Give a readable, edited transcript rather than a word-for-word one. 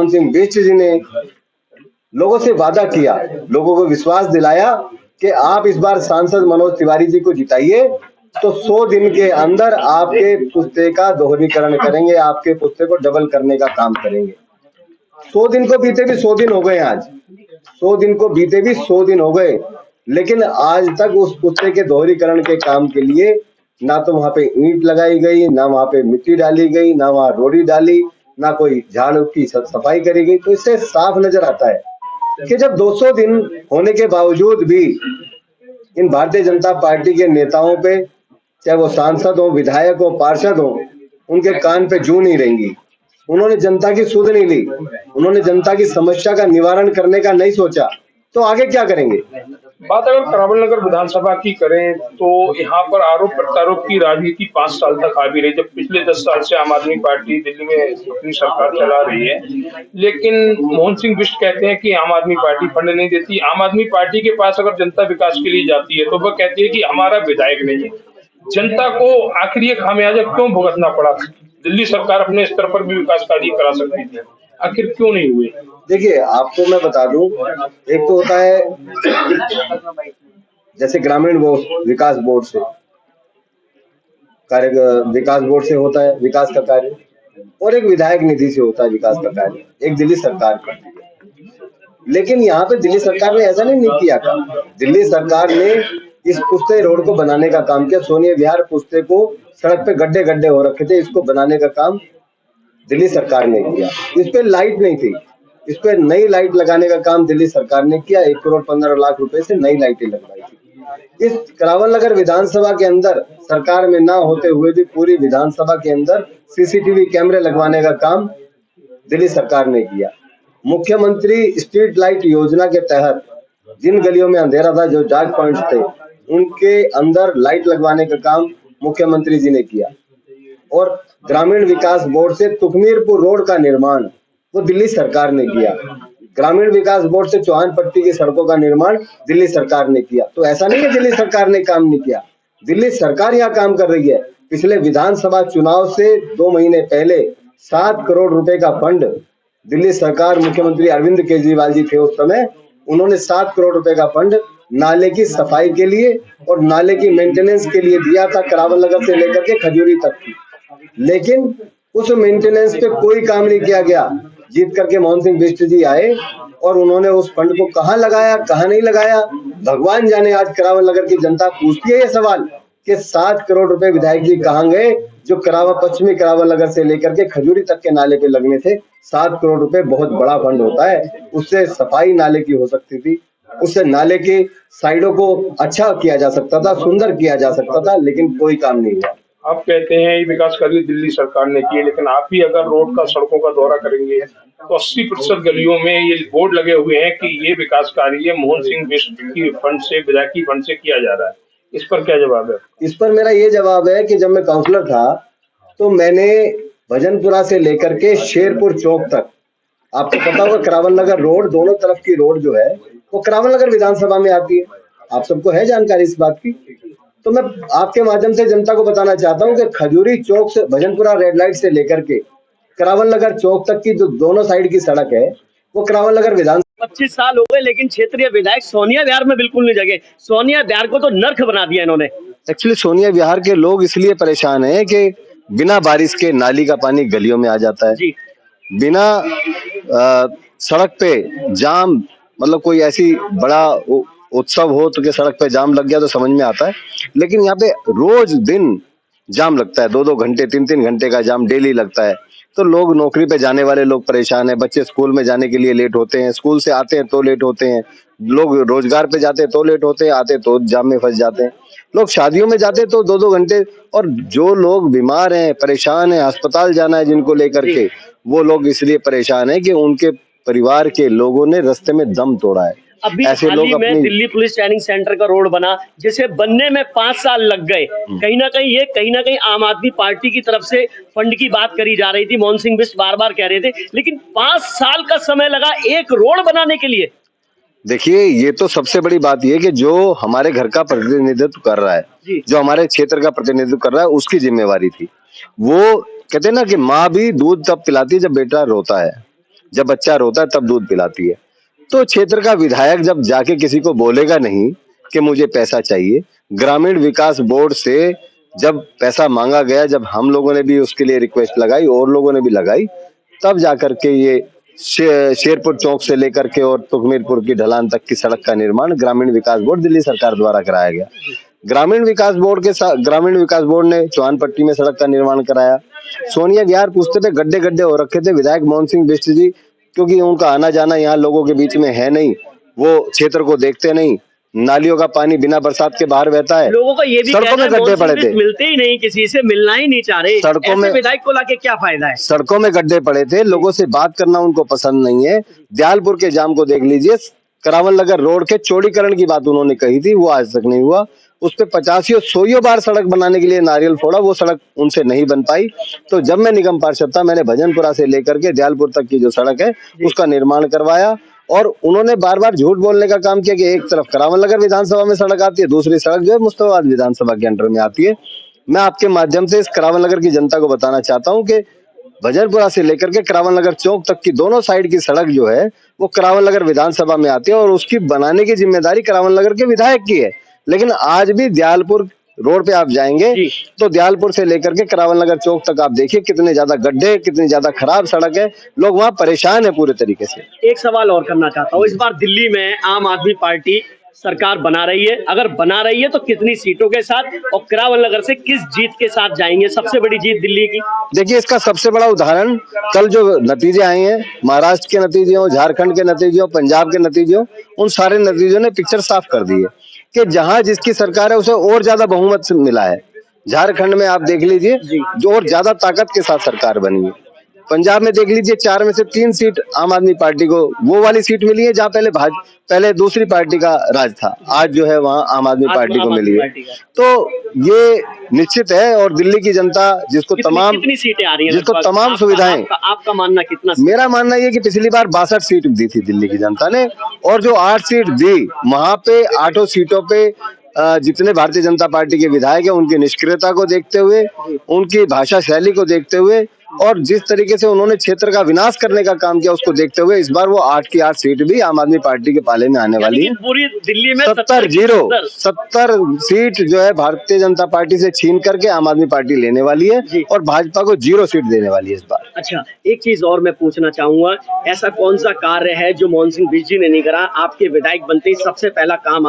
मोहन सिंह बिष्ट जी ने लोगों से वादा किया, लोगों को विश्वास दिलाया कि आप इस बार सांसद मनोज तिवारी जी को जिताइए तो 100 दिन के अंदर आपके पुस्ते का दोहरीकरण करेंगे, आपके पुस्ते को डबल करने का काम करेंगे। 100 दिन को बीते भी 100 दिन हो गए, आज 100 दिन को बीते भी 100 दिन हो गए, लेकिन आज तक उस पुस्ते के दोहरीकरण के काम के लिए ना तो वहां पे ईंट लगाई गई, ना वहां पे मिट्टी डाली गई, ना वहां रोड़ी डाली, ना कोई झाड़ की सफाई करी गई। तो इससे साफ नजर आता है कि जब 200 दिन होने के बावजूद भी इन भारतीय जनता पार्टी के नेताओं पे, चाहे वो सांसद हो, विधायक हो, पार्षद हो, उनके कान पे जूं नहीं रहेंगी। उन्होंने जनता की सुध नहीं ली, उन्होंने जनता की समस्या का निवारण करने का नहीं सोचा, तो आगे क्या करेंगे। बात अगर करावल नगर विधानसभा की करें तो यहाँ पर आरोप प्रत्यारोप की राजनीति 5 साल तक आ भी रही, जब पिछले 10 साल से आम आदमी पार्टी दिल्ली में अपनी सरकार चला रही है। लेकिन मोहन सिंह बिष्ट कहते हैं कि आम आदमी पार्टी फंड नहीं देती। आम आदमी पार्टी के पास अगर जनता विकास के लिए जाती है तो वह कहती है कि हमारा विधायक नहीं है। जनता को आखिर ये खामियाजा क्यों भुगतना पड़ा? दिल्ली सरकार अपने स्तर पर भी विकास कार्य करा सकती थी, आखिर क्यों नहीं हुए? देखिए, आपको मैं बता दूं, एक तो होता है जैसे ग्रामीण विकास बोर्ड से कार्य, विकास बोर्ड से होता है विकास का कार्य, और एक विधायक निधि से होता है विकास का कार्य, एक दिल्ली सरकार करती है। लेकिन यहाँ पे दिल्ली सरकार ने ऐसा नहीं किया था। दिल्ली सरकार ने इस पुस्ते रोड को बनाने का काम किया। सोनिया विहार पुस्ते को सड़क पे गड्ढे गड्ढे हो रखे थे, इसको बनाने का काम दिल्ली सरकार ने किया। इस पे लाइट नहीं थी, इस पे नई लाइट लगाने का काम दिल्ली सरकार ने किया। 1 करोड़ 15 लाख रुपए से नई लाइटें लगवाई थी। इस करावल नगर विधानसभा के अंदर सरकार में ना होते हुए भी पूरी विधानसभा के अंदर सीसीटीवी कैमरे लगवाने का काम दिल्ली सरकार ने किया। मुख्यमंत्री स्ट्रीट लाइट योजना के तहत जिन गलियों में अंधेरा था, जो डार्क पॉइंट्स थे, उनके अंदर लाइट लगवाने का काम मुख्यमंत्री जी ने किया। और ग्रामीण विकास बोर्ड से तुखमीरपुर रोड का निर्माण वो दिल्ली सरकार ने किया। ग्रामीण विकास बोर्ड से चौहान पट्टी की सड़कों का निर्माण दिल्ली सरकार ने किया। तो ऐसा नहीं है दिल्ली सरकार ने काम नहीं किया, दिल्ली सरकार यहाँ काम कर रही है। पिछले विधानसभा चुनाव से 2 महीने पहले 7 करोड़ रुपए का फंड दिल्ली सरकार, मुख्यमंत्री अरविंद केजरीवाल जी थे उस समय, उन्होंने 7 करोड़ रुपए का फंड नाले की सफाई के लिए और नाले की मेंटेनेंस के लिए दिया था, करावल नगर से लेकर के खजूरी तक की। लेकिन उस मेंटेनेंस पे कोई काम नहीं किया गया। जीत करके मोहन सिंह बिष्ट जी आए और उन्होंने उस फंड को कहाँ लगाया, कहाँ नहीं लगाया, भगवान जाने। आज करावल नगर की जनता पूछती है ये सवाल कि 7 करोड़ रुपए विधायक जी कहाँ गए, जो पश्चिमी करावल नगर से लेकर के खजूरी तक के नाले पे लगने थे। 7 करोड़ रुपए बहुत बड़ा फंड होता है, उससे सफाई नाले की हो सकती थी, उससे नाले के साइडों को अच्छा किया जा सकता था, सुंदर किया जा सकता था, लेकिन कोई काम नहीं हुआ। आप कहते हैं ये विकास कार्य दिल्ली सरकार ने किए, लेकिन आप भी अगर रोड का, सड़कों का दौरा करेंगे तो 80% गलियों में ये बोर्ड लगे हुए हैं कि ये विकास कार्य मोहन सिंह बिष्ट की फंड से, विधायकी फंड से किया जा रहा है। इस पर क्या जवाब है? इस पर मेरा ये जवाब है कि जब मैं काउंसलर था तो मैंने भजनपुरा से लेकर के शेरपुर चौक तक, आपको पता होगा करावल नगर रोड, दोनों तरफ की रोड जो है वो करावल नगर विधानसभा में आती है। आप सबको है जानकारी इस बात की। तो मैं आपके माध्यम से जनता को बताना चाहता हूँ कि खजूरी चौक से, भजनपुरा रेड लाइट से लेकर के करावल नगर चौक तक की जो दोनों साइड की सड़क है वो करावल नगर विधान 25 साल हो गए, लेकिन क्षेत्रीय विधायक सोनिया विहार में बिल्कुल नहीं जगे। सोनिया विहार को तो नर्क बना दिया इन्होंने। एक्चुअली सोनिया विहार के लोग इसलिए परेशान हैं कि बिना बारिश के नाली का पानी गलियों में आ जाता है जी। बिना सड़क पे जाम, मतलब कोई ऐसी बड़ा उत्सव हो तो कि सड़क पे जाम लग गया तो समझ में आता है, लेकिन यहाँ पे रोज दिन जाम लगता है। 2-2 घंटे 3-3 घंटे का जाम डेली लगता है। तो लोग, नौकरी पे जाने वाले लोग परेशान हैं, बच्चे स्कूल में जाने के लिए लेट होते हैं, स्कूल से आते हैं तो लेट होते हैं, लोग रोजगार पे जाते हैं तो लेट होते हैं, आते तो जाम में फंस जाते हैं, लोग शादियों में जाते तो 2-2 घंटे। और जो लोग बीमार हैं, परेशान हैं, अस्पताल जाना है जिनको लेकर के, वो लोग इसलिए परेशान है कि उनके परिवार के लोगों ने रास्ते में दम तोड़ा है। अभी हाल ही में दिल्ली पुलिस ट्रेनिंग सेंटर का रोड बना, जिसे बनने में 5 साल लग गए। कहीं ना कहीं आम आदमी पार्टी की तरफ से फंड की बात करी जा रही थी, मोहन सिंह बिष्ट बार बार कह रहे थे, लेकिन 5 साल का समय लगा एक रोड बनाने के लिए। देखिए, ये तो सबसे बड़ी बात ये कि जो हमारे घर का प्रतिनिधित्व कर रहा है, जो हमारे क्षेत्र का प्रतिनिधित्व कर रहा है, उसकी जिम्मेवारी थी। वो कहते हैं ना कि माँ भी दूध तब पिलाती है जब बेटा रोता है। जब बच्चा रोता है तब दूध पिलाती है। तो क्षेत्र का विधायक जब जाके किसी को बोलेगा नहीं कि मुझे पैसा चाहिए, ग्रामीण विकास बोर्ड से जब पैसा मांगा गया, जब हम लोगों ने भी उसके लिए रिक्वेस्ट लगाई और लोगों ने भी लगाई, तब जाकर के ये शेरपुर चौक से लेकर के और तुखमीरपुर की ढलान तक की सड़क का निर्माण ग्रामीण विकास बोर्ड दिल्ली सरकार द्वारा कराया गया। ग्रामीण विकास बोर्ड ने चौहानपट्टी में सड़क का निर्माण कराया। सोनिया विहार पूछते थे, गड्ढे गड्ढे हो रखे थे। विधायक मोहन सिंह बिष्ट जी, क्योंकि उनका आना जाना यहाँ लोगों के बीच में है नहीं, वो क्षेत्र को देखते नहीं, नालियों का पानी बिना बरसात के बाहर बहता है। लोगों को ये भी सड़कों में गड्ढे पड़े थे, मिलते ही नहीं, किसी से मिलना ही नहीं चाह रहे। सड़कों में विधायक को लाके क्या फायदा है? सड़कों में गड्ढे पड़े थे, लोगों से बात करना उनको पसंद नहीं है। दयालपुर के जाम को देख लीजिए, करावल नगर रोड के चौड़ीकरण की बात उन्होंने कही थी, वो आज तक नहीं हुआ। उस पे 50 बार सड़क बनाने के लिए नारियल फोड़ा, वो सड़क उनसे नहीं बन पाई। तो जब मैं निगम पार्षद था, मैंने भजनपुरा से लेकर के दयालपुर तक की जो सड़क है उसका निर्माण करवाया। और उन्होंने बार बार झूठ बोलने का काम किया कि एक तरफ करावल नगर विधानसभा में सड़क आती है, दूसरी सड़क जो है मुस्तफाबाद विधानसभा के अंडर में आती है। मैं आपके माध्यम से इस करावल नगर की जनता को बताना चाहता हूँ कि भजनपुरा से लेकर के करावल नगर चौक तक की दोनों साइड की सड़क जो है वो करावल नगर विधानसभा में आती है और उसकी बनाने की जिम्मेदारी करावल नगर के विधायक की है। लेकिन आज भी दयालपुर रोड पे आप जाएंगे तो दयालपुर से लेकर के करावल नगर चौक तक आप देखिए कितने ज्यादा गड्ढे, कितनी ज्यादा खराब सड़क है, लोग वहाँ परेशान है पूरे तरीके से। एक सवाल और करना चाहता हूँ, इस बार दिल्ली में आम आदमी पार्टी सरकार बना रही है, अगर बना रही है तो कितनी सीटों के साथ और करावल नगर से किस जीत के साथ जाएंगे? सबसे बड़ी जीत दिल्ली की। देखिए, इसका सबसे बड़ा उदाहरण कल जो नतीजे आए हैं, महाराष्ट्र के नतीजे हो, झारखंड के नतीजे हो, पंजाब के नतीजे हो, उन सारे नतीजों ने पिक्चर साफ कर दी है कि जहां जिसकी सरकार है उसे और ज्यादा बहुमत मिला है। झारखंड में आप देख लीजिए जो और ज्यादा ताकत के साथ सरकार बनी है। पंजाब में देख लीजिए 4 में से 3 सीट आम आदमी पार्टी को वो वाली सीट मिली है जहाँ पहले दूसरी पार्टी का राज था, आज जो है वहाँ आम आदमी पार्टी को मिली है। तो ये निश्चित है और दिल्ली की जनता जिसको कितनी सीटें आ रही हैं, जिसको तमाम सुविधाएं, आपका मानना कितना? मेरा मानना ये कि पिछली बार 62 सीट दी थी दिल्ली की जनता ने और जो 8 सीट दी वहां पे 8 सीटों पे जितने भारतीय जनता पार्टी के विधायक हैं उनकी निष्क्रियता को देखते हुए, उनकी भाषा शैली को देखते हुए और जिस तरीके से उन्होंने क्षेत्र का विनाश करने का काम किया उसको देखते हुए इस बार वो 8 की 8 सीट भी आम आदमी पार्टी के पाले में आने वाली है। पूरी दिल्ली में 70 सीट जो है भारतीय जनता पार्टी से छीन करके आम आदमी पार्टी लेने वाली है और भाजपा को 0 सीट देने वाली है इस बार। अच्छा, एक चीज और मैं पूछना चाहूंगा, ऐसा कौन सा कार्य है जो मोहन सिंह बिष्ट जी ने नहीं करा? आपके विधायक बनते ही सबसे पहला काम